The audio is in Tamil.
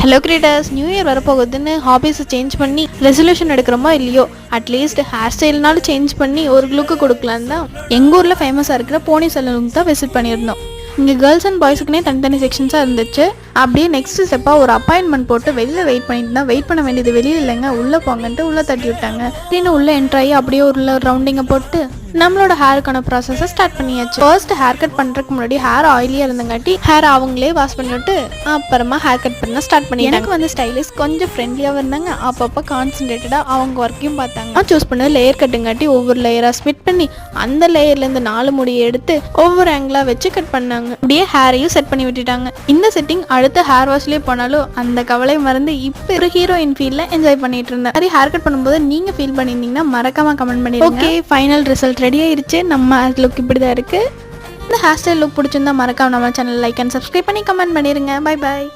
ஹலோ கிரியேட்டர்ஸ், நியூ இயர் வரப்போகுதுன்னு ஹாபீஸை சேஞ்ச் பண்ணி ரெசல்யூஷன் எடுக்கிறோமோ இல்லையோ, அட்லீஸ்ட் ஹேர் ஸ்டைல்னாலும் சேஞ்ச் பண்ணி ஒரு லுக்கு கொடுக்கலான்னு தான் எங்கள் ஊரில் ஃபேமஸாக இருக்கிற போனி சலூனுக்கு தான் விசிட் பண்ணியிருந்தோம். இங்கே கேர்ள்ஸ் அண்ட் பாய்ஸுக்குனே தனித்தனி செக்ஷன்ஸாக இருந்துச்சு. அப்படியே நெக்ஸ்ட் ஸ்டெப்பாக ஒரு அப்பாயின்மெண்ட் போட்டு வெளியில் வெயிட் பண்ணிட்டு தான், வெயிட் பண்ண வேண்டியது வெளியில் இல்லைங்க, உள்ளே போங்கன்ட்டு உள்ளே தட்டி விட்டாங்க. அப்படின்னு உள்ளே என்ட்ராகி அப்படியே உள்ள ரவுண்டிங்கை போட்டு நம்மளோட ஹேருக்கான ப்ராசஸை ஸ்டார்ட் பண்ணியாச்சு. ஃபர்ஸ்ட் ஹேர் கட் பண்ணுறதுக்கு முன்னாடி ஹேர் ஆயிலியாக இருந்தங்காட்டி ஹேர் அவங்களே வாஷ் பண்ணிவிட்டு அப்புறமா ஹேர் கட் பண்ண ஸ்டார்ட் பண்ணி. எனக்கு வந்து ஸ்டைலிஷ் கொஞ்சம் ஃப்ரெண்ட்லியாகவும் இருந்தாங்க. அப்பப்போ கான்சன்ட்ரேட்டடாக அவங்க ஒர்க்கையும் பார்த்தாங்க. நான் சூஸ் பண்ண லேயர் கட்டுங்காட்டி ஒவ்வொரு லேயராக ஸ்பிட் பண்ணி அந்த லேயர்லேருந்து 4 முடியை எடுத்து ஒவ்வொரு ஆங்கிளாக வச்சு கட் பண்ணாங்க. அப்படியே ஹேரையும் செட் பண்ணி விட்டுட்டாங்க. இந்த செட்டிங் அடுத்த ஹேர் வாஷ்லேயே போனாலும் அந்த கவலை மறந்து இப்போ ஒரு ஹீரோயின் ஃபீல்டில் என்ஜாய் பண்ணிட்டு இருந்தேன். சரி, ஹேர் கட் பண்ணும்போது நீங்கள் ஃபீல் பண்ணியிருந்தீங்கன்னா மறக்காமல் கமெண்ட் பண்ணிடுங்க. ஓகே, ஃபைனல் ரிசல்ட் ரெடி ஆயிருச்சு. நம்ம ஹேர் லுக் இப்படி தான் இருக்குது. இந்த ஹேர் ஸ்டைல் லுக் பிடிச்சிருந்தா மறக்காம நம்ம சேனல் லைக் அண்ட் சப்ஸ்கிரைப் பண்ணி கமெண்ட் பண்ணிடுங்க. Bye bye.